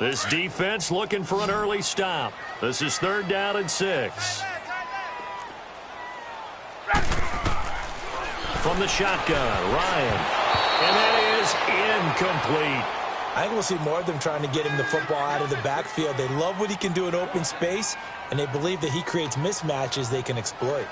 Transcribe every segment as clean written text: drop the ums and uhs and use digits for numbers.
This defense looking for an early stop. This is 3rd down and 6. From the shotgun, Ryan. And that is incomplete. I think we'll see more of them trying to get him the football out of the backfield. They love what he can do in open space, and they believe that he creates mismatches they can exploit.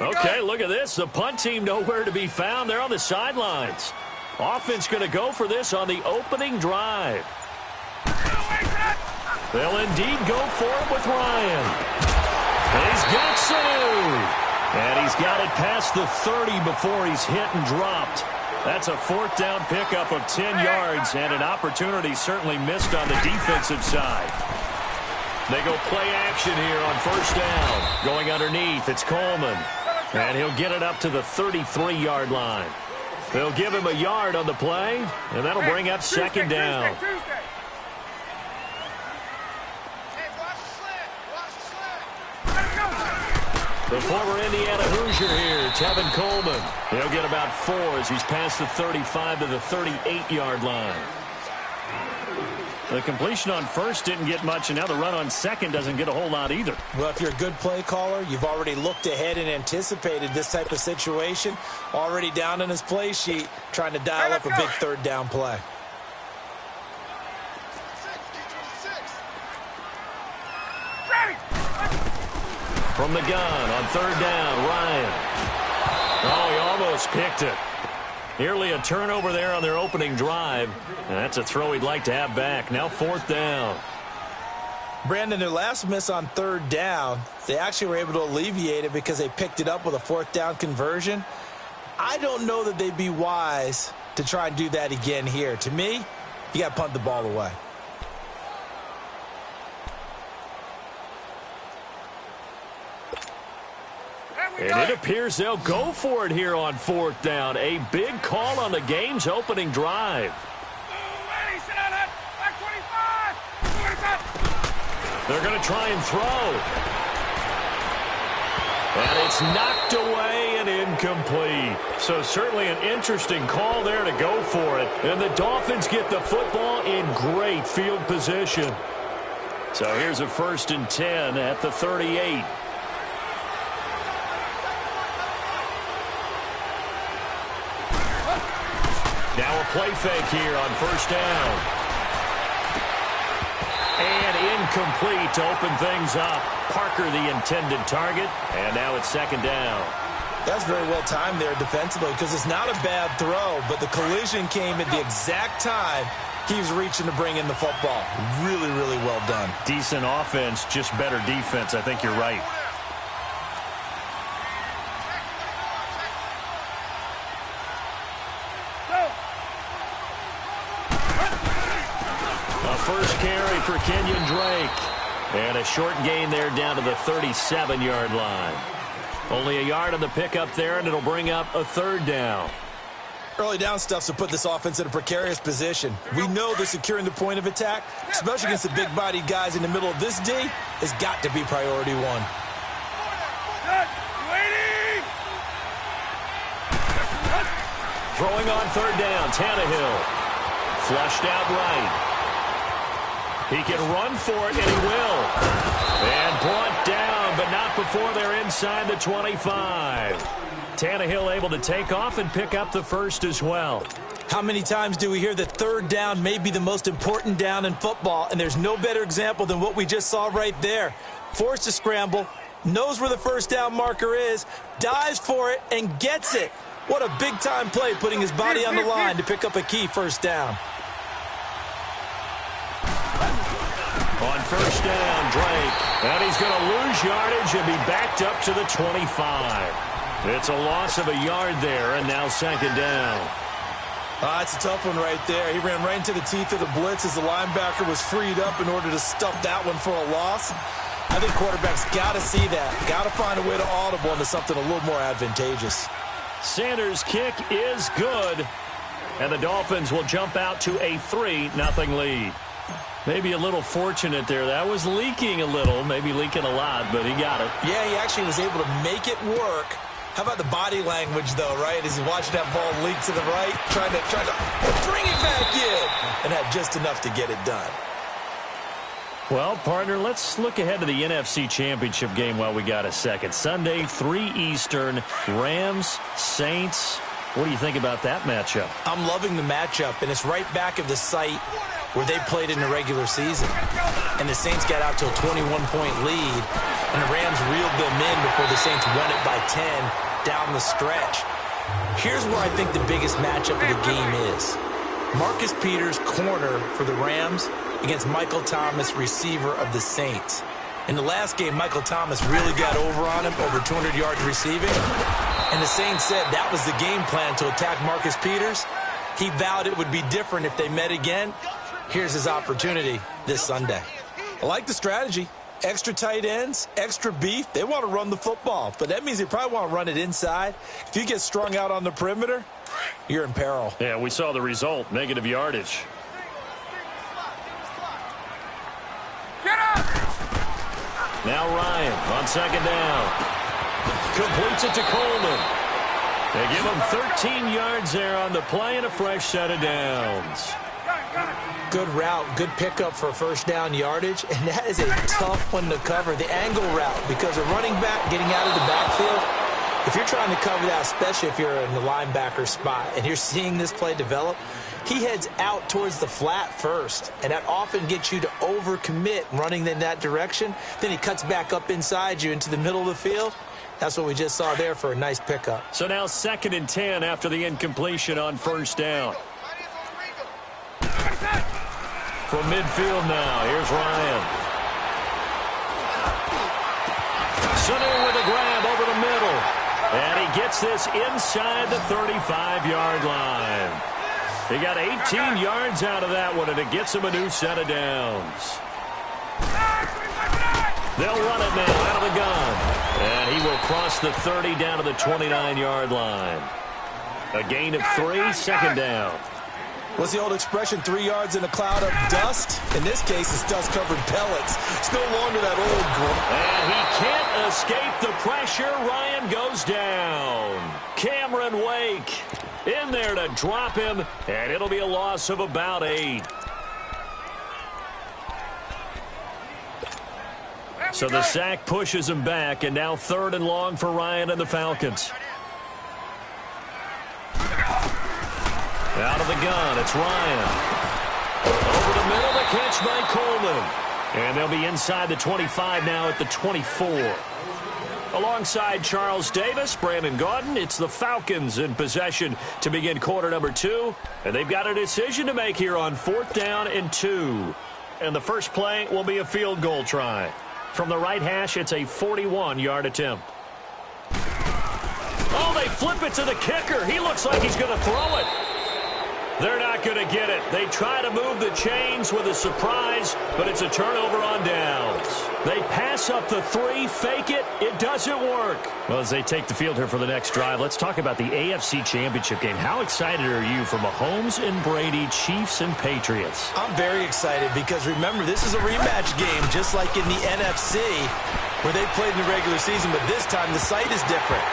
Okay, look at this. The punt team nowhere to be found. They're on the sidelines. Offense going to go for this on the opening drive. They'll indeed go for it with Ryan. And he's got Sanu. And he's got it past the 30 before he's hit and dropped. That's a 4th down pickup of 10 yards and an opportunity certainly missed on the defensive side. They go play action here on 1st down. Going underneath, it's Coleman. And he'll get it up to the 33-yard line. They'll give him a yard on the play, and that'll bring up 2nd down. The former Indiana Hoosier here, Tevin Coleman. He'll get about 4 as he's past the 35 to the 38-yard line. The completion on 1st didn't get much, and now the run on 2nd doesn't get a whole lot either. Well, if you're a good play caller, you've already looked ahead and anticipated this type of situation. Already down in his play sheet, trying to dial up a big 3rd down play. From the gun on 3rd down, Ryan. Oh, he almost picked it. Nearly a turnover there on their opening drive. And that's a throw he'd like to have back. Now 4th down. Brandon, their last miss on 3rd down, they actually were able to alleviate it because they picked it up with a 4th down conversion. I don't know that they'd be wise to try and do that again here. To me, you got to punt the ball away. And it appears they'll go for it here on 4th down. A big call on the game's opening drive. They're going to try and throw. And it's knocked away and incomplete. So certainly an interesting call there to go for it. And the Dolphins get the football in great field position. So here's a 1st and 10 at the 38. Now a play fake here on 1st down. And incomplete to open things up. Parker the intended target. And now it's 2nd down. That's very well timed there defensively because it's not a bad throw, but the collision came at the exact time he was reaching to bring in the football. Really, really well done. Decent offense, just better defense. I think you're right. First carry for Kenyon Drake. And a short gain there down to the 37-yard line. Only a yard on the pickup there, and it'll bring up a 3rd down. Early down stuff to put this offense in a precarious position. We know that securing the point of attack, especially against the big-bodied guys in the middle of this D, has got to be priority 1. Throwing on 3rd down, Tannehill. Flushed out right. He can run for it, and he will. And brought down, but not before they're inside the 25. Tannehill able to take off and pick up the 1st as well. How many times do we hear that 3rd down may be the most important down in football, and there's no better example than what we just saw right there. Forced to scramble, knows where the 1st down marker is, dives for it, and gets it. What a big-time play, putting his body on the line to pick up a key 1st down. On 1st down, Drake. And he's going to lose yardage and be backed up to the 25. It's a loss of a yard there, and now 2nd down. It's a tough one right there. He ran right into the teeth of the blitz as the linebacker was freed up in order to stuff that one for a loss. I think quarterbacks got to see that. Got to find a way to audible into something a little more advantageous. Sanders' kick is good. And the Dolphins will jump out to a 3-0 lead. Maybe a little fortunate there. That was leaking a little, maybe leaking a lot, but he got it. Yeah, he actually was able to make it work. How about the body language, though, right? As he watched that ball leak to the right, trying to bring it back in, and had just enough to get it done. Well, partner, let's look ahead to the NFC Championship game while we got a second. Sunday, 3 Eastern, Rams, Saints. What do you think about that matchup? I'm loving the matchup, and it's right back of the site where they played in the regular season. And the Saints got out to a 21-point lead, and the Rams reeled them in before the Saints won it by 10 down the stretch. Here's where I think the biggest matchup of the game is. Marcus Peters, corner for the Rams, against Michael Thomas, receiver of the Saints. In the last game, Michael Thomas really got over on him, over 200 yards receiving. And the Saints said that was the game plan, to attack Marcus Peters. He vowed it would be different if they met again. Here's his opportunity this Sunday. I like the strategy. Extra tight ends, extra beef. They want to run the football, but that means they probably want to run it inside. If you get strung out on the perimeter, you're in peril. Yeah, we saw the result, negative yardage. Get up! Now Ryan on second down. Completes it to Coleman. They give him 13 yards there on the play and a fresh set of downs. Good route, good pickup for first down yardage, and that is a tough one to cover. The angle route, because a running back getting out of the backfield, if you're trying to cover that, especially if you're in the linebacker spot, and you're seeing this play develop, he heads out towards the flat first, and that often gets you to overcommit running in that direction. Then he cuts back up inside you into the middle of the field. That's what we just saw there for a nice pickup. So now 2nd and 10 after the incompletion on first down. From midfield now, here's Ryan. Sanu with a grab over the middle. And he gets this inside the 35-yard line. He got 18 yards out of that one, and it gets him a new set of downs. They'll run it now out of the gun. And he will cross the 30 down to the 29-yard line. A gain of 3, 2nd down. What's the old expression, 3 yards in a cloud of dust? In this case, it's dust-covered pellets. It's no longer that old grimm. And he can't escape the pressure. Ryan goes down. Cameron Wake in there to drop him, and it'll be a loss of about 8. So the sack pushes him back, and now 3rd and long for Ryan and the Falcons. Out of the gun, it's Ryan. Over the middle, the catch by Coleman. And they'll be inside the 25 now at the 24. Alongside Charles Davis, Brandon Gaudin, it's the Falcons in possession to begin quarter number 2. And they've got a decision to make here on 4th down and 2. And the first play will be a field goal try. From the right hash, it's a 41-yard attempt. Oh, they flip it to the kicker. He looks like he's going to throw it. They're not going to get it. They try to move the chains with a surprise, but it's a turnover on downs. They pass up the 3, fake it. It doesn't work. Well, as they take the field here for the next drive, let's talk about the AFC Championship game. How excited are you for Mahomes and Brady, Chiefs and Patriots? I'm very excited because, remember, this is a rematch game, just like in the NFC, where they played in the regular season, but this time the site is different.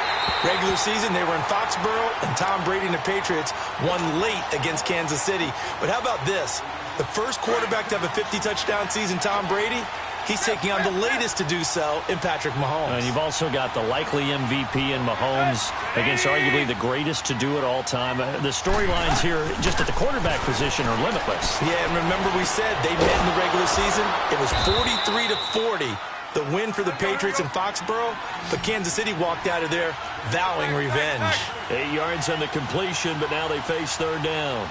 Regular season, they were in Foxborough, and Tom Brady and the Patriots won late against Kansas City. But how about this? The first quarterback to have a 50-touchdown season, Tom Brady, he's taking on the latest to do so in Patrick Mahomes. And you've also got the likely MVP in Mahomes against arguably the greatest to do it all time. The storylines here just at the quarterback position are limitless. Yeah, and remember we said they met in the regular season. It was 43-40. The win for the Patriots in Foxborough, but Kansas City walked out of there vowing revenge. 8 yards on the completion, but now they face 3rd down.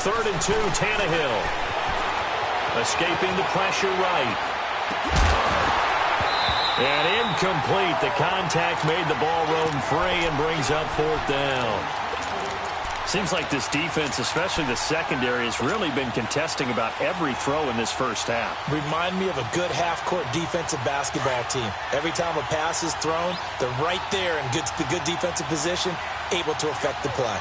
3rd and 2, Tannehill. Escaping the pressure right. And incomplete. The contact made the ball roam free and brings up 4th down. Seems like this defense, especially the secondary, has really been contesting about every throw in this first half. Remind me of a good half-court defensive basketball team. Every time a pass is thrown, they're right there in the good defensive position, able to affect the play.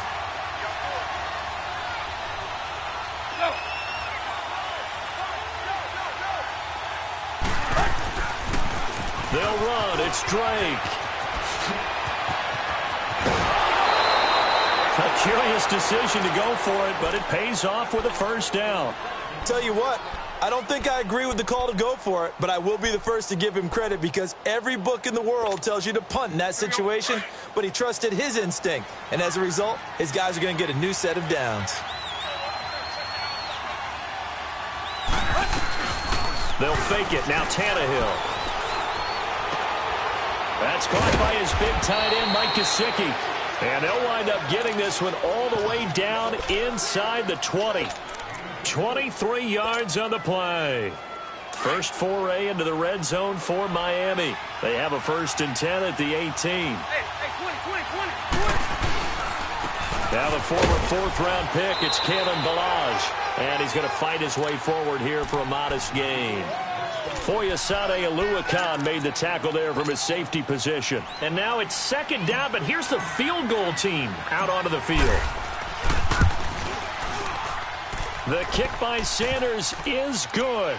They'll run. It's Drake. A curious decision to go for it, but it pays off with a first down. Tell you what, I don't think I agree with the call to go for it, but I will be the first to give him credit because every book in the world tells you to punt in that situation, but he trusted his instinct, and as a result, his guys are going to get a new set of downs. They'll fake it. Now Tannehill. That's caught by his big tight end, Mike Gesicki. And they'll wind up getting this one all the way down inside the 20. 23 yards on the play. First foray into the red zone for Miami. They have a 1st and 10 at the 18. Now the former 4th-round pick, it's Kalen Ballage. And he's going to fight his way forward here for a modest gain. Foyesade Oluwakan made the tackle there from his safety position. And now it's 2nd down, but here's the field goal team out onto the field. The kick by Sanders is good.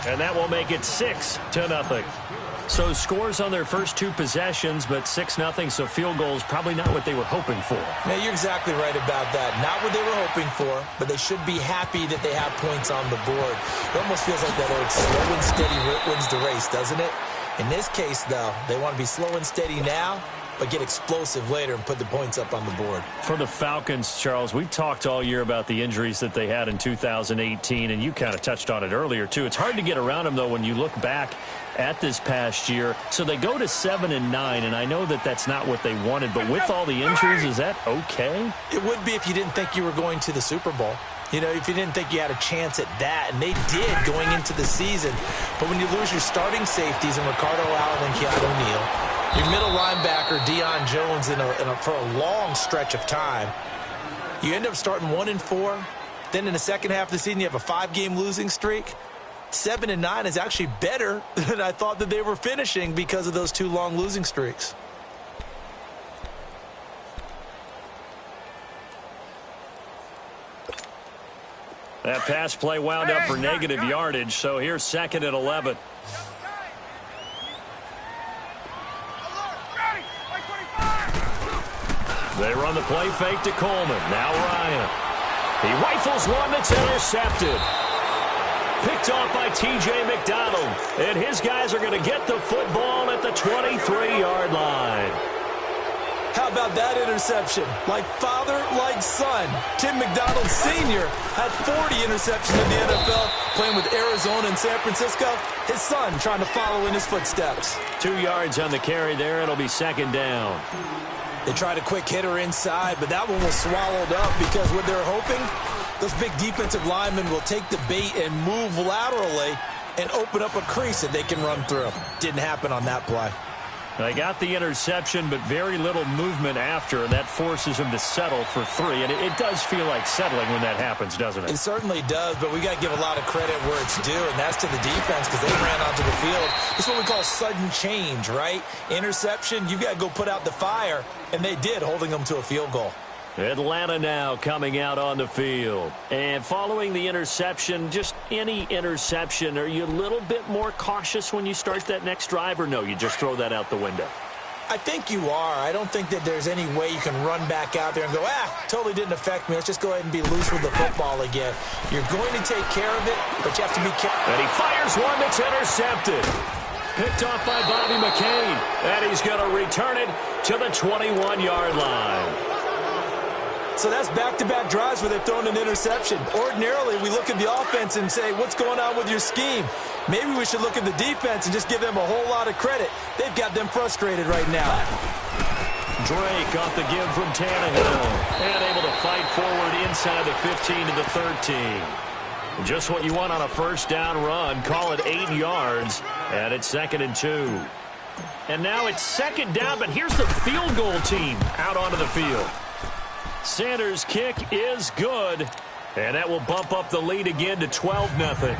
And that will make it 6-0. So scores on their first 2 possessions, but 6-0, so field goals probably not what they were hoping for. Yeah, you're exactly right about that. Not what they were hoping for, but they should be happy that they have points on the board. It almost feels like that old slow and steady wins the race, doesn't it? In this case, though, they want to be slow and steady now, but get explosive later and put the points up on the board. For the Falcons, Charles, we've talked all year about the injuries that they had in 2018, and you kind of touched on it earlier, too. It's hard to get around them, though, when you look back at this past year. So they go to 7-9, and I know that that's not what they wanted, but with all the injuries, is that okay? It would be if you didn't think you were going to the Super Bowl. You know, if you didn't think you had a chance at that, and they did going into the season. But when you lose your starting safeties in Ricardo Allen and Keanu Neal, your middle linebacker, Deion Jones, for a long stretch of time, you end up starting 1-4. Then in the second half of the season, you have a 5-game losing streak. 7-9 is actually better than I thought that they were finishing because of those 2 long losing streaks. That pass play wound up for negative yardage, so here's 2nd and 11. They run the play fake to Coleman. Now Ryan. He rifles one that's intercepted. Picked off by T.J. McDonald. And his guys are going to get the football at the 23-yard line. How about that interception? Like father, like son. Tim McDonald Sr. had 40 interceptions in the NFL, playing with Arizona and San Francisco. His son trying to follow in his footsteps. 2 yards on the carry there. It'll be 2nd down. They tried a quick hitter inside, but that one was swallowed up because what they're hoping, those big defensive linemen will take the bait and move laterally and open up a crease that they can run through. Didn't happen on that play. They got the interception, but very little movement after, and that forces them to settle for 3. And it does feel like settling when that happens, doesn't it? It certainly does, but we got to give a lot of credit where it's due, and that's to the defense because they ran onto the field. It's what we call sudden change, right? Interception, you got to go put out the fire, and they did, holding them to a field goal. Atlanta now coming out on the field. And following the interception, just any interception, are you a little bit more cautious when you start that next drive, or no, you just throw that out the window? I think you are. I don't think that there's any way you can run back out there and go, totally didn't affect me. Let's just go ahead and be loose with the football again. You're going to take care of it, but you have to be careful. And he fires one that's intercepted. Picked off by Bobby McCain. And he's going to return it to the 21-yard line. So that's back-to-back drives where they've thrown an interception. Ordinarily, we look at the offense and say, what's going on with your scheme? Maybe we should look at the defense and just give them a whole lot of credit. They've got them frustrated right now. Drake off the give from Tannehill. And able to fight forward inside the 15 to the 13. Just what you want on a first down run. Call it 8 yards. And it's 2nd and 2. And now it's 2nd down, but here's the field goal team out onto the field. Sanders' kick is good. And that will bump up the lead again to 12-0.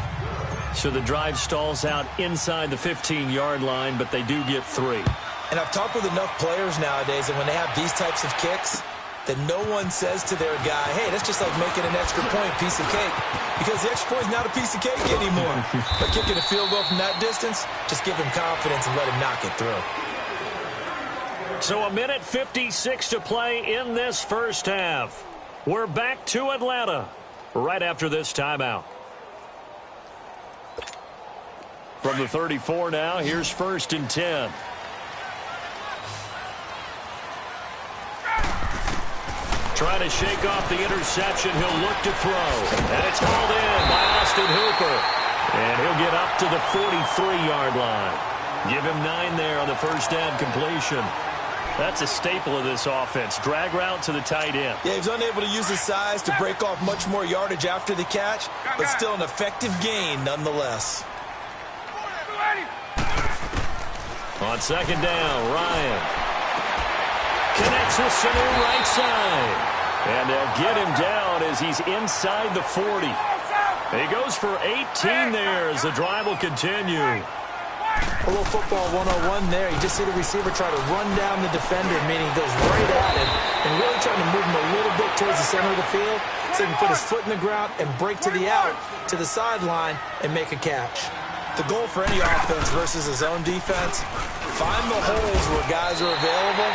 So the drive stalls out inside the 15-yard line, but they do get 3. And I've talked with enough players nowadays, and when they have these types of kicks, that no one says to their guy, hey, that's just like making an extra point, piece of cake. Because the extra point is not a piece of cake anymore. But kicking a field goal from that distance, just give him confidence and let him knock it through. So 1:56 to play in this first half. We're back to Atlanta right after this timeout. From the 34 now, here's 1st and 10. Trying to shake off the interception. He'll look to throw. And it's hauled in by Austin Hooper. And he'll get up to the 43-yard line. Give him 9 there on the first down completion. That's a staple of this offense. Drag route to the tight end. Yeah, he was unable to use his size to break off much more yardage after the catch, but still an effective gain nonetheless. On 2nd down, Ryan connects with Sanu right side. And they'll get him down as he's inside the 40. He goes for 18 there as the drive will continue. A little football 101 there. You just see the receiver try to run down the defender, meaning he goes right at him and really trying to move him a little bit towards the center of the field so he can put his foot in the ground and break to the out, to the sideline, and make a catch. The goal for any offense versus his own defense, find the holes where guys are available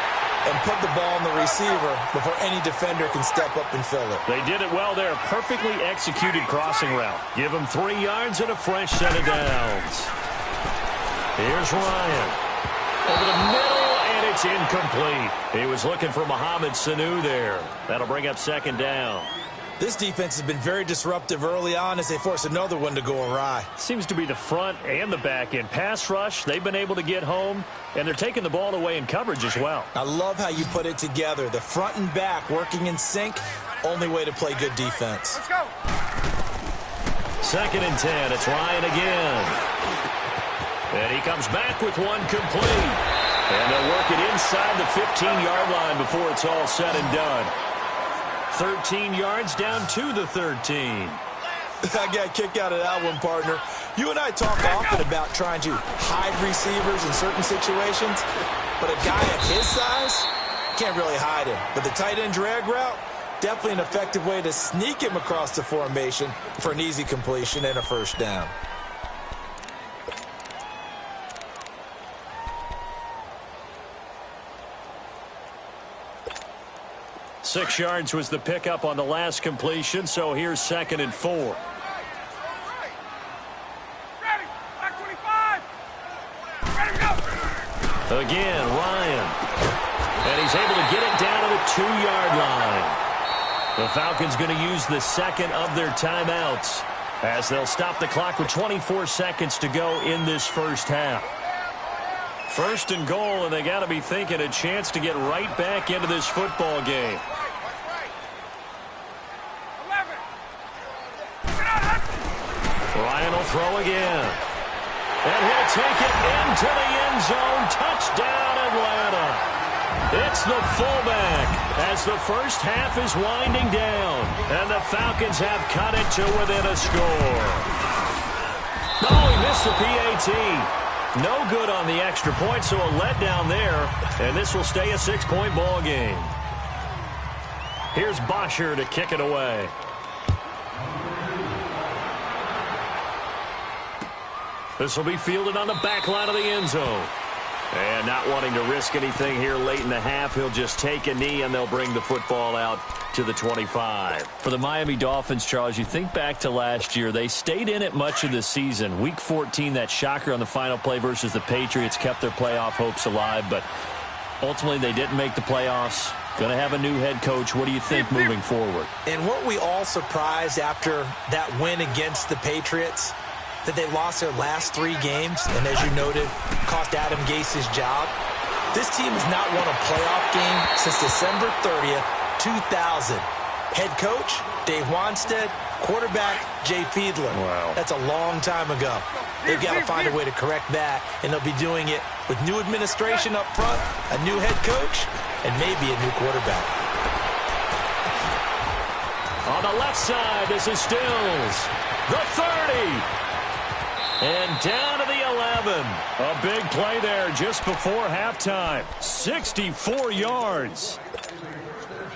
and put the ball in the receiver before any defender can step up and fill it. They did it well there. Perfectly executed crossing route. Give him 3 yards and a fresh set of downs. Here's Ryan. Over the middle, and it's incomplete. He was looking for Mohamed Sanu there. That'll bring up 2nd down. This defense has been very disruptive early on as they force another one to go awry. Seems to be the front and the back end. Pass rush, they've been able to get home, and they're taking the ball away in coverage as well. I love how you put it together. The front and back working in sync, only way to play good defense. Let's go. 2nd and 10, it's Ryan again. And he comes back with one complete. And they'll work it inside the 15-yard line before it's all said and done. 13 yards down to the 13. I got a kick out of that one, partner. You and I talk often about trying to hide receivers in certain situations, but a guy of his size can't really hide him. But the tight end drag route, definitely an effective way to sneak him across the formation for an easy completion and a first down. 6 yards was the pickup on the last completion, so here's 2nd and 4. Ready. Back 25. Ready to go. Again, Ryan. And he's able to get it down to the 2-yard line. The Falcons going to use the second of their timeouts as they'll stop the clock with 24 seconds to go in this first half. 1st and goal, and they got to be thinking a chance to get right back into this football game. Ryan will throw again. And he'll take it into the end zone. Touchdown, Atlanta. It's the fullback as the first half is winding down. And the Falcons have cut it to within a score. Oh, he missed the PAT. No good on the extra point, so a letdown there. And this will stay a 6-point ball game. Here's Bosher to kick it away. This will be fielded on the back line of the end zone. And not wanting to risk anything here late in the half, he'll just take a knee and they'll bring the football out to the 25. For the Miami Dolphins, Charles, you think back to last year, they stayed in it much of the season. Week 14, that shocker on the final play versus the Patriots kept their playoff hopes alive, but ultimately they didn't make the playoffs. Going to have a new head coach. What do you think moving forward? And weren't we all surprised after that win against the Patriots that they lost their last 3 games, and as you noted, cost Adam Gase his job? This team has not won a playoff game since December 30th, 2000. Head coach, Dave Wanstead. Quarterback, Jay Fiedler. Wow. That's a long time ago. They've got to find a way to correct that, and they'll be doing it with new administration up front, a new head coach, and maybe a new quarterback. On the left side, this is Stills. The 30. And down to the 11. A big play there just before halftime. 64 yards.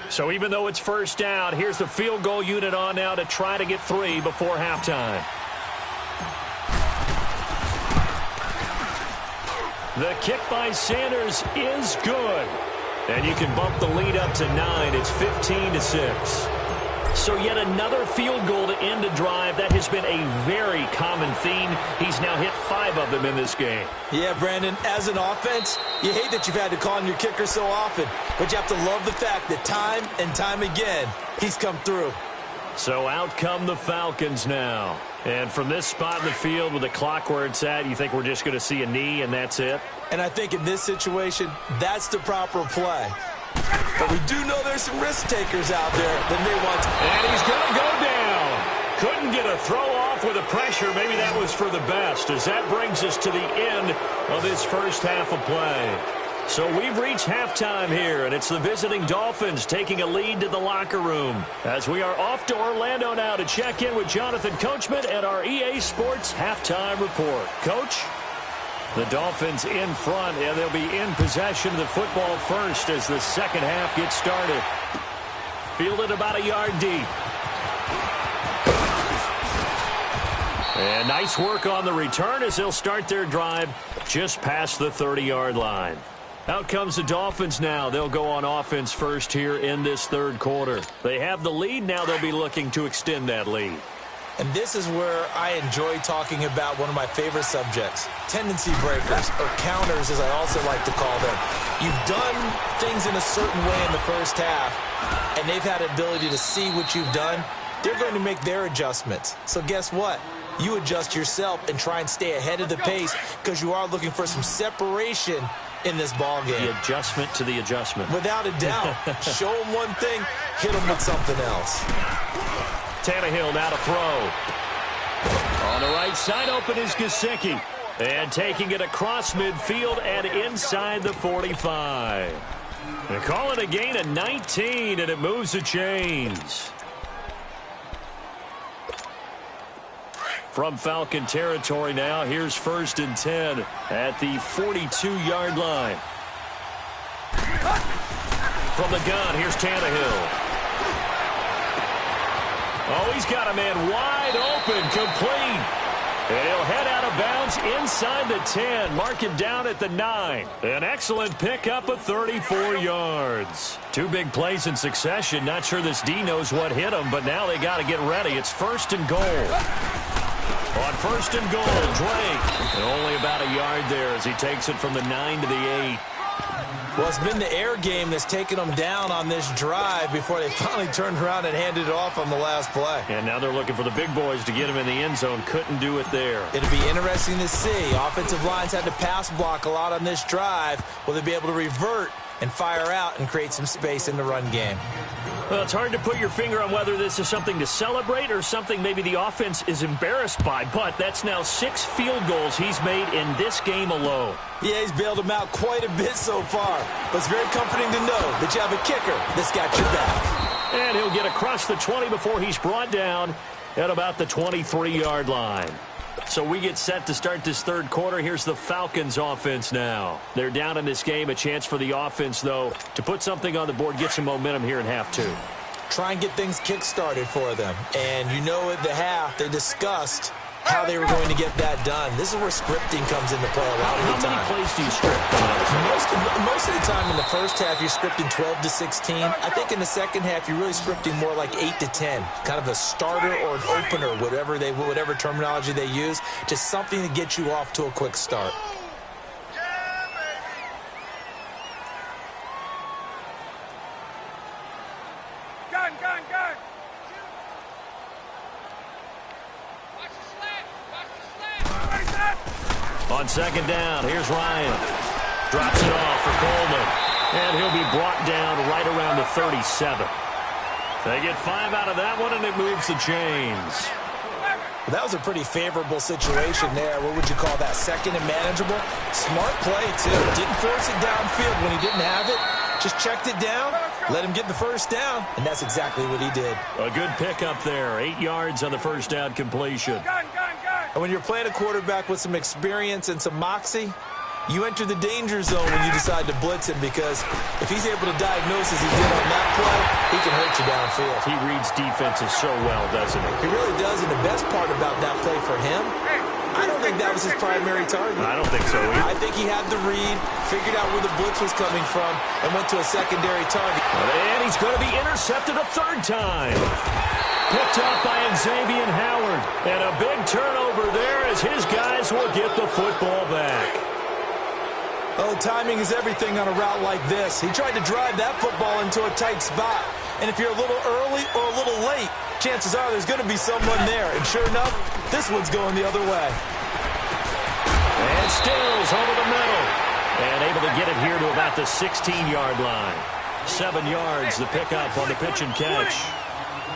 So even though it's first down, here's the field goal unit on now to try to get 3 before halftime. The kick by Sanders is good. And you can bump the lead up to 9. It's 15-6. So yet another field goal to end a drive. That has been a very common theme. He's now hit 5 of them in this game. Yeah, Brandon, as an offense, you hate that you've had to call on your kicker so often. But you have to love the fact that time and time again, he's come through. So out come the Falcons now. And from this spot in the field with the clock where it's at, you think we're just going to see a knee and that's it? And I think in this situation, that's the proper play. But we do know there's some risk takers out there that may want to. And he's going to go down. Couldn't get a throw off with the pressure. Maybe that was for the best, as that brings us to the end of this first half of play. So we've reached halftime here, and it's the visiting Dolphins taking a lead to the locker room. As we are off to Orlando now to check in with Jonathan Coachman and our EA Sports halftime report. Coach? The Dolphins in front, and they'll be in possession of the football first as the second half gets started. Fielded about a yard deep. And nice work on the return as they'll start their drive just past the 30-yard line. Out comes the Dolphins now. They'll go on offense first here in this third quarter. They have the lead. Now they'll be looking to extend that lead. And this is where I enjoy talking about one of my favorite subjects, tendency breakers, or counters as I also like to call them. You've done things in a certain way in the first half, and they've had the ability to see what you've done. They're going to make their adjustments. So guess what? You adjust yourself and try and stay ahead of the pace because you are looking for some separation in this ball game. The adjustment to the adjustment. Without a doubt. Show them one thing, hit them with something else. Tannehill now to throw. On the right side, open is Gesicki. And taking it across midfield and inside the 45. They call it a gain of 19, and it moves the chains. From Falcon territory now, here's 1st and 10 at the 42-yard line. From the gun, here's Tannehill. Oh, he's got a man wide open, complete. And he'll head out of bounds inside the 10, mark it down at the 9. An excellent pickup of 34 yards. 2 big plays in succession. Not sure this D knows what hit him, but now they got to get ready. It's 1st and goal. On 1st and goal, Drake. And only about a yard there as he takes it from the 9 to the 8. Well, it's been the air game that's taken them down on this drive before they finally turned around and handed it off on the last play. And now they're looking for the big boys to get him in the end zone. Couldn't do it there. It'll be interesting to see. Offensive lines had to pass block a lot on this drive. Will they be able to revert and fire out and create some space in the run game? Well, it's hard to put your finger on whether this is something to celebrate or something maybe the offense is embarrassed by, but that's now 6 field goals he's made in this game alone. Yeah, he's bailed them out quite a bit so far, but it's very comforting to know that you have a kicker that's got your back. And he'll get across the 20 before he's brought down at about the 23-yard line. So we get set to start this third quarter. Here's the Falcons offense now. They're down in this game. A chance for the offense, though, to put something on the board, get some momentum here in half 2. Try and get things kick-started for them. And you know at the half, they discussed how they were going to get that done. This is where scripting comes into play a lot of the time. How many plays do you script? Most of the time in the first half, you're scripting 12 to 16. I think in the second half, you're really scripting more like 8 to 10. Kind of a starter or an opener, whatever terminology they use. Just something to get you off to a quick start. Gun! On 2nd down, here's Ryan. Drops it off for Coleman. And he'll be brought down right around the 37. They get 5 out of that one, and it moves the chains. That was a pretty favorable situation there. What would you call that? 2nd and manageable? Smart play, too. Didn't force it downfield when he didn't have it. Just checked it down Let him get the first down, and that's exactly what he did. A good pickup there. 8 yards on the first down completion. Gun. And when you're playing a quarterback with some experience and some moxie, you enter the danger zone when you decide to blitz him, because if he's able to diagnose as he did on that play, he can hurt you downfield. He reads defenses so well, doesn't he? He really does, and the best part about that play for him, I don't think that was his primary target. I don't think so either. I think he had the read, figured out where the blitz was coming from, and went to a secondary target. And he's going to be intercepted a third time. Picked up by Xavier Howard. And a big turnover there as his guys will get the football back. Oh, timing is everything on a route like this. He tried to drive that football into a tight spot. And if you're a little early or a little late, chances are there's going to be someone there. And sure enough, this one's going the other way. And Stills over the middle. And able to get it here to about the 16-yard line. 7 yards, the pickup on the pitch and catch.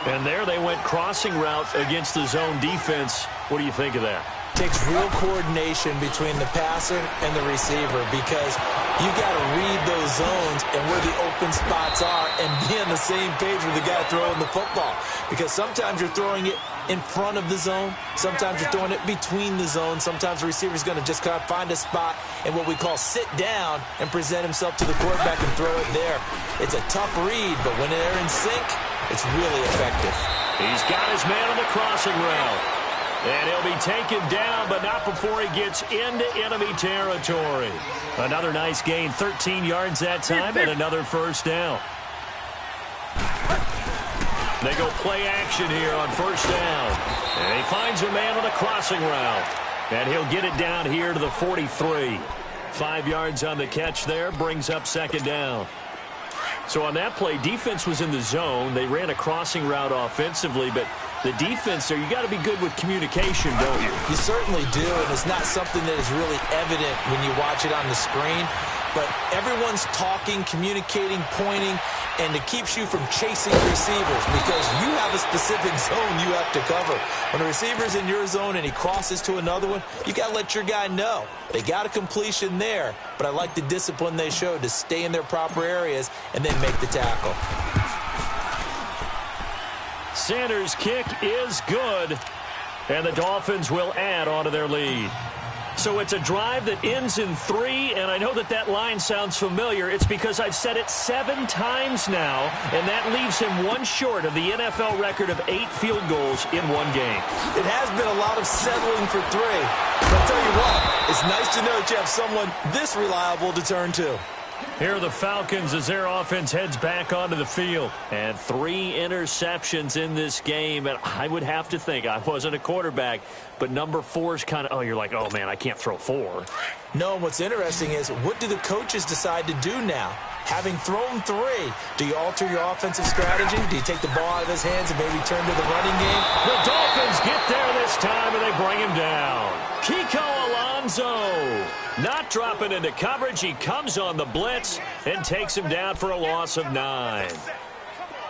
And there they went crossing route against the zone defense. What do you think of that? Takes real coordination between the passer and the receiver, because you got to read those zones and where the open spots are and be on the same page with the guy throwing the football. Because sometimes you're throwing it in front of the zone. Sometimes you're throwing it between the zones. Sometimes the receiver's going to just kind of find a spot and what we call sit down and present himself to the quarterback and throw it there. It's a tough read, but when they're in sync, it's really effective. He's got his man on the crossing route. And he'll be taken down, but not before he gets into enemy territory. Another nice gain, 13 yards that time, and another first down. They go play action here on first down. And he finds a man on the crossing route. And he'll get it down here to the 43. 5 yards on the catch there, brings up second down. So on that play, defense was in the zone. They ran a crossing route offensively, but the defense there, you got to be good with communication, don't you? You certainly do, and it's not something that is really evident when you watch it on the screen. But everyone's talking, communicating, pointing, and it keeps you from chasing receivers because you have a specific zone you have to cover. When a receiver's in your zone and he crosses to another one, you got to let your guy know. They got a completion there, but I like the discipline they showed to stay in their proper areas and then make the tackle. Sanders' kick is good, and the Dolphins will add on to their lead. So it's a drive that ends in 3, and I know that that line sounds familiar. It's because I've said it 7 times now, and that leaves him one short of the NFL record of 8 field goals in one game. It has been a lot of settling for 3. But I'll tell you what, it's nice to know that you have someone this reliable to turn to. Here are the Falcons as their offense heads back onto the field. And 3 interceptions in this game. And I would have to think, I wasn't a quarterback, but number 4 is kind of, oh, you're like, oh, man, I can't throw 4. No, and what's interesting is, what do the coaches decide to do now? Having thrown 3, do you alter your offensive strategy? Do you take the ball out of his hands and maybe turn to the running game? The Dolphins get there this time, and they bring him down. Kiko Alonso not dropping into coverage. He comes on the blitz and takes him down for a loss of 9.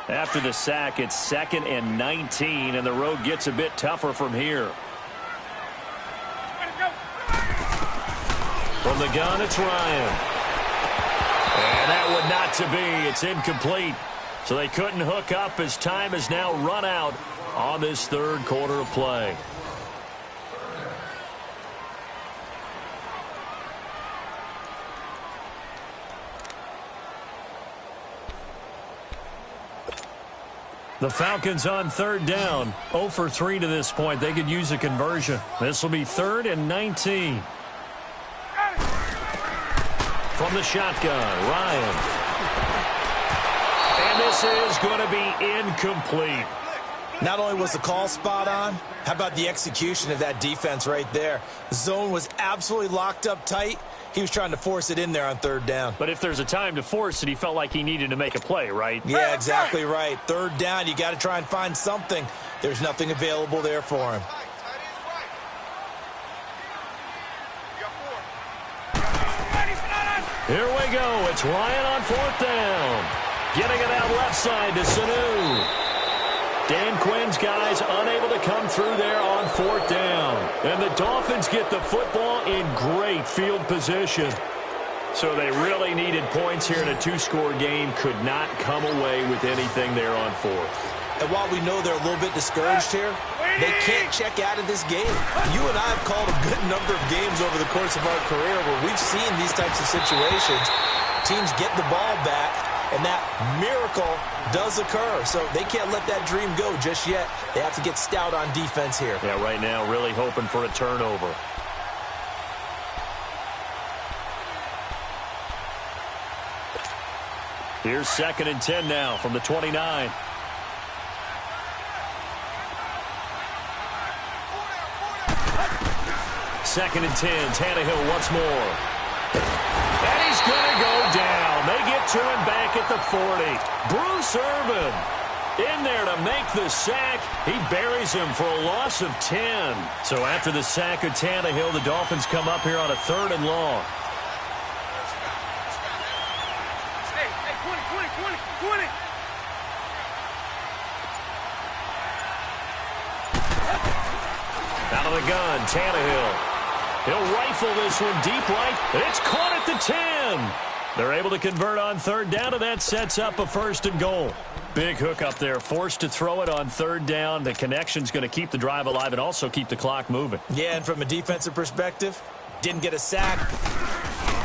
After the sack, it's 2nd and 19, and the road gets a bit tougher from here. From the gun, it's Ryan. And that would not to be. It's incomplete. So they couldn't hook up as time has now run out on this third quarter of play. The Falcons on third down. 0 for 3 to this point. They could use a conversion. This will be 3rd and 19. From the shotgun, Ryan. And this is going to be incomplete. Not only was the call spot on, how about the execution of that defense right there? The zone was absolutely locked up tight. He was trying to force it in there on 3rd down. But if there's a time to force it, he felt like he needed to make a play, right? Yeah, exactly right. 3rd down, you got to try and find something. There's nothing available there for him. Here we go. It's Ryan on 4th down. Getting it out left side to Sanu. Dan Quinn's guys unable to come through there on 4th down. And the Dolphins get the football in great field position. So they really needed points here in a two-score game. Could not come away with anything there on fourth. And while we know they're a little bit discouraged here, they can't check out of this game. You and I have called a good number of games over the course of our career where we've seen these types of situations. Teams get the ball back, and that miracle does occur. So they can't let that dream go just yet. They have to get stout on defense here. Yeah, right now really hoping for a turnover. Here's 2nd and 10 now from the 29. Second and 10, Tannehill once more. And he's going to go down. They get to him back at the 40. Bruce Irvin in there to make the sack. He buries him for a loss of 10. So after the sack of Tannehill, the Dolphins come up here on a 3rd and long. Hey, 20. Out of the gun, Tannehill. He'll rifle this one deep right. It's caught at the 10. They're able to convert on 3rd down, and that sets up a 1st and goal. Big hook up there, forced to throw it on 3rd down. The connection's going to keep the drive alive and also keep the clock moving. Yeah, and from a defensive perspective, didn't get a sack.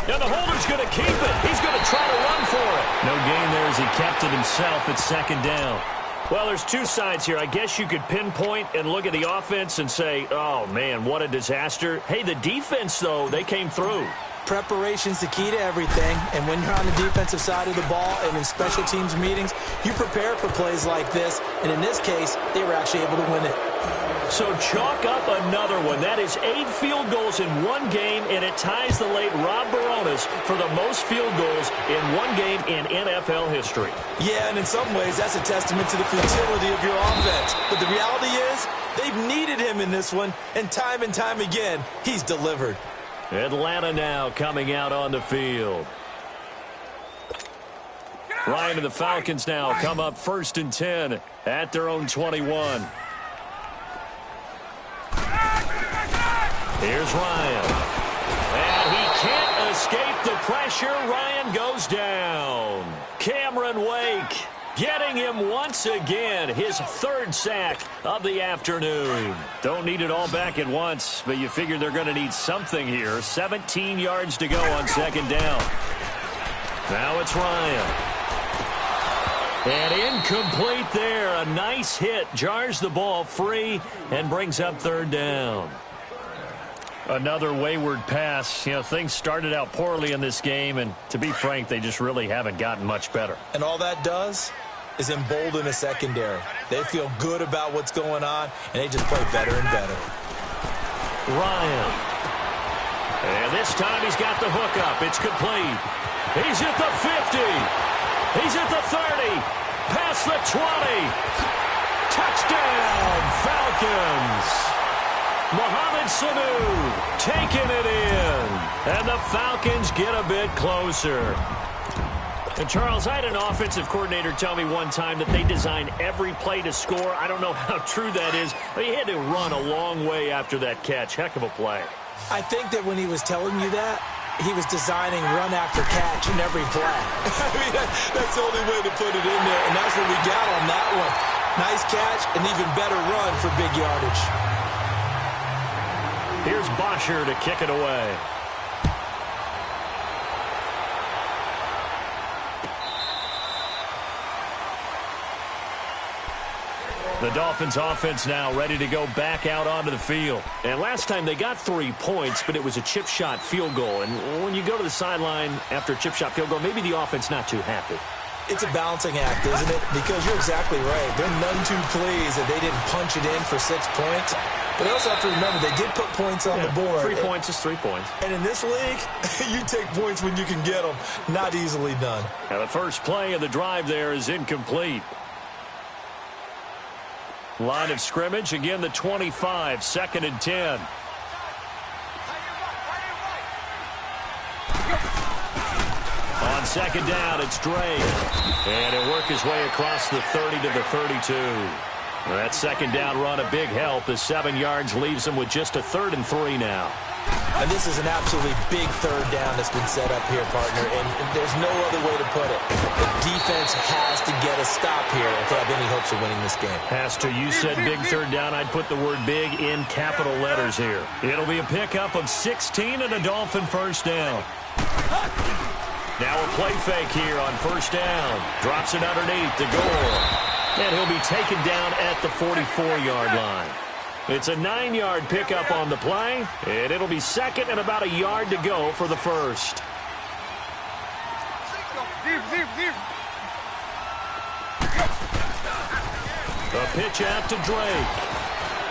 And the holder's going to keep it. He's going to try to run for it. No gain there as he kept it himself at 2nd down. Well, there's two sides here. I guess you could pinpoint and look at the offense and say, oh, man, what a disaster. Hey, the defense, though, they came through. Preparation's the key to everything, and when you're on the defensive side of the ball and in special teams meetings, you prepare for plays like this, and in this case, they were actually able to win it. So chalk up another one. That is 8 field goals in one game, and it ties the late Rob Baronis for the most field goals in one game in NFL history. Yeah, and in some ways, that's a testament to the futility of your offense. But the reality is, they've needed him in this one, and time again, he's delivered. Atlanta now coming out on the field. Ryan and the Falcons now come up 1st and 10 at their own 21. Here's Ryan. And he can't escape the pressure. Ryan goes down. Cameron Wake getting him once again. His 3rd sack of the afternoon. Don't need it all back at once, but you figure they're going to need something here. 17 yards to go on 2nd down. Now it's Ryan. And incomplete there. A nice hit. Jars the ball free and brings up 3rd down. Another wayward pass. You know, things started out poorly in this game, and to be frank, they just really haven't gotten much better. And all that does is embolden a secondary. They feel good about what's going on, and they just play better and better. Ryan. And this time he's got the hook up. It's complete. He's at the 50. He's at the 30. Past the 20. Touchdown, Falcons. Mohamed Sanu taking it in. And the Falcons get a bit closer. And Charles, I had an offensive coordinator tell me one time that they design every play to score. I don't know how true that is, but he had to run a long way after that catch. Heck of a play. I think that when he was telling you that, he was designing run after catch in every play. I mean, that's the only way to put it in there, and that's what we got on that one. Nice catch, and even better run for big yardage. Here's Bosher to kick it away. The Dolphins offense now ready to go back out onto the field. And last time they got 3 points, but it was a chip shot field goal. And when you go to the sideline after a chip shot field goal, maybe the offense not too happy. It's a balancing act, isn't it? Because you're exactly right. They're none too pleased that they didn't punch it in for 6 points. But I also have to remember, they did put points on the board. 3 points is 3 points. And in this league, you take points when you can get them. Not easily done. Now the first play of the drive there is incomplete. Line of scrimmage, again the 25, 2nd and 10. On 2nd down, it's Drake. And he'll work his way across the 30 to the 32. That 2nd down run a big help as 7 yards leaves him with just a 3rd and 3 now. And this is an absolutely big third down that's been set up here, partner, and there's no other way to put it. The defense has to get a stop here if they have any hopes of winning this game. Has to. You said big third down. I'd put the word big in capital letters here. It'll be a pickup of 16 and a Dolphin first down. Now a play fake here on first down. Drops it underneath to Gore. And he'll be taken down at the 44-yard line. It's a 9-yard pickup on the play, and it'll be second and about a yard to go for the first. The pitch out to Drake.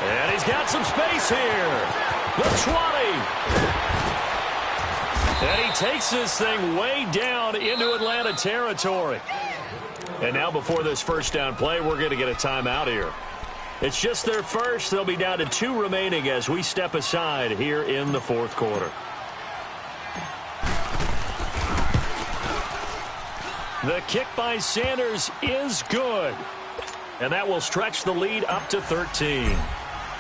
And he's got some space here. The 20. And he takes this thing way down into Atlanta territory. And now before this first down play, we're going to get a timeout here. It's just their first. They'll be down to 2 remaining as we step aside here in the fourth quarter. The kick by Sanders is good. And that will stretch the lead up to 13.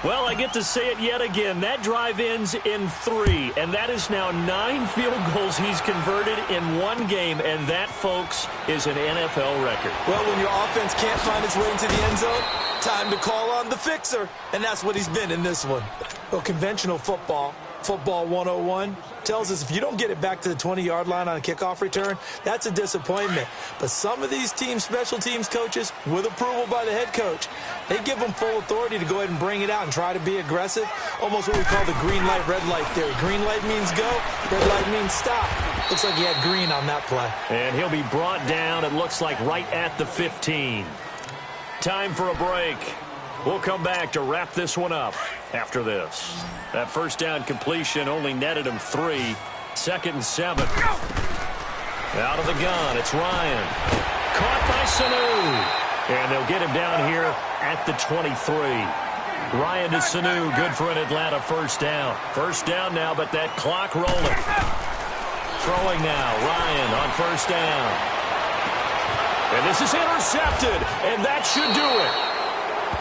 Well, I get to say it yet again. That drive ends in 3, and that is now 9 field goals he's converted in one game, and that, folks, is an NFL record. Well, when your offense can't find its way into the end zone, time to call on the fixer, and that's what he's been in this one. Well, conventional football 101, tells us if you don't get it back to the 20-yard line on a kickoff return, that's a disappointment. But some of these teams, special teams coaches, with approval by the head coach, they give them full authority to go ahead and bring it out and try to be aggressive, almost what we call the green light, red light theory. Green light means go, red light means stop. Looks like he had green on that play. And he'll be brought down, it looks like, right at the 15. Time for a break. We'll come back to wrap this one up after this. That first down completion only netted him 3. 2nd and 7. Out of the gun, it's Ryan. Caught by Sanu. And they'll get him down here at the 23. Ryan to Sanu, good for an Atlanta first down. First down now, but that clock rolling. Throwing now, Ryan on first down. And this is intercepted, and that should do it.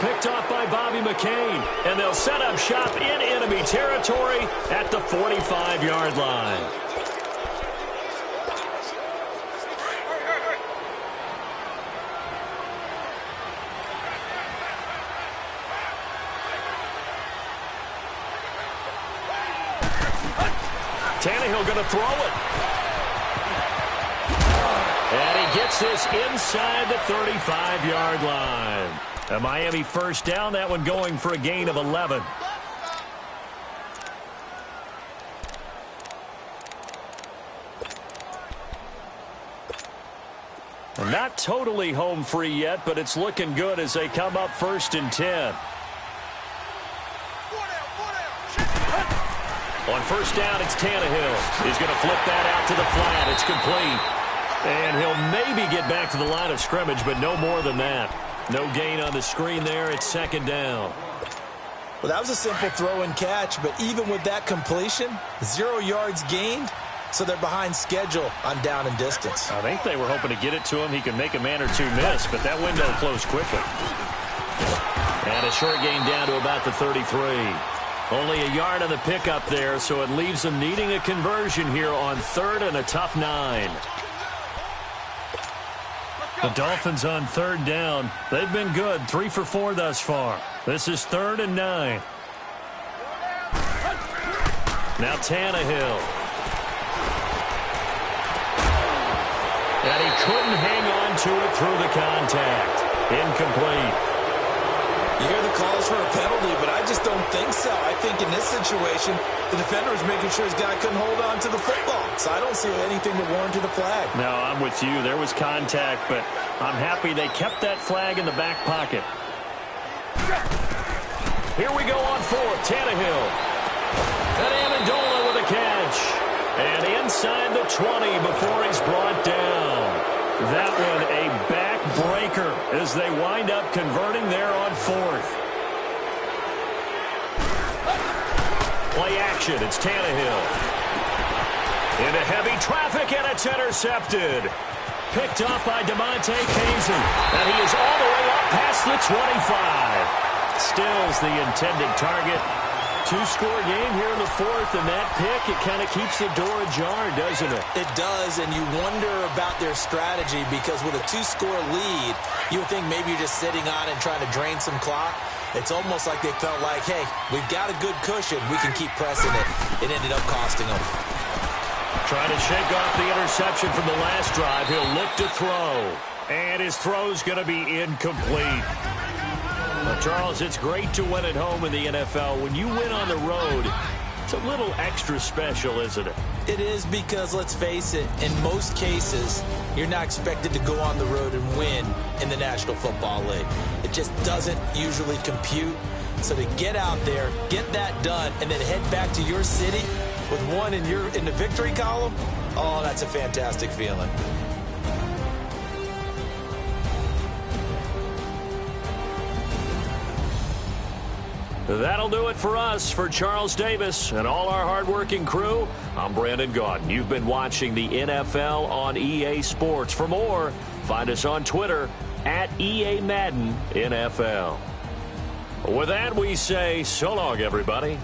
Picked off by Bobby McCain, and they'll set up shop in enemy territory at the 45-yard line. Tannehill going to throw it. And he gets this inside the 35-yard line. A Miami first down, that one going for a gain of 11. Not totally home free yet, but it's looking good as they come up 1st and 10. On first down, it's Tannehill. He's going to flip that out to the flat. It's complete. And he'll maybe get back to the line of scrimmage, but no more than that. No gain on the screen there. It's 2nd down. Well, that was a simple throw and catch, but even with that completion, 0 yards gained, so they're behind schedule on down and distance. I think they were hoping to get it to him. He could make a man or two miss, but that window closed quickly. And a short gain down to about the 33. Only a yard on the pickup there, so it leaves them needing a conversion here on 3rd and a tough 9. The Dolphins on 3rd down. They've been good, 3 for 4 thus far. This is 3rd and 9. Now Tannehill. And he couldn't hang on to it through the contact. Incomplete. You hear the calls for a penalty, but I just don't think so. I think in this situation, the defender was making sure his guy couldn't hold on to the football. So I don't see anything that warranted a flag. No, I'm with you. There was contact, but I'm happy they kept that flag in the back pocket. Here we go on 4th. Tannehill. And Amendola with a catch. And inside the 20 before he's brought down. That one a backbreaker as they wind up converting there on 4th. Play action. It's Tannehill. Into heavy traffic, and it's intercepted. Picked off by DeMonte Kazee. And he is all the way up past the 25. Stills the intended target. Two-score game here in the fourth, and that pick, it kind of keeps the door ajar, doesn't it? It does, and you wonder about their strategy because with a two-score lead, you would think maybe you're just sitting on it and trying to drain some clock. It's almost like they felt like, hey, we've got a good cushion. We can keep pressing it. It ended up costing them. Trying to shake off the interception from the last drive. He'll look to throw. And his throw's going to be incomplete. Well, Charles, it's great to win at home in the NFL. When you win on the road, it's a little extra special, isn't it? It is because, let's face it, in most cases, you're not expected to go on the road and win in the National Football League. It just doesn't usually compute. So to get out there, get that done, and then head back to your city with one in the victory column, oh, that's a fantastic feeling. That'll do it for us. For Charles Davis and all our hardworking crew, I'm Brandon Gaudin. You've been watching the NFL on EA Sports. For more, find us on Twitter at EA Madden NFL. With that, we say so long, everybody.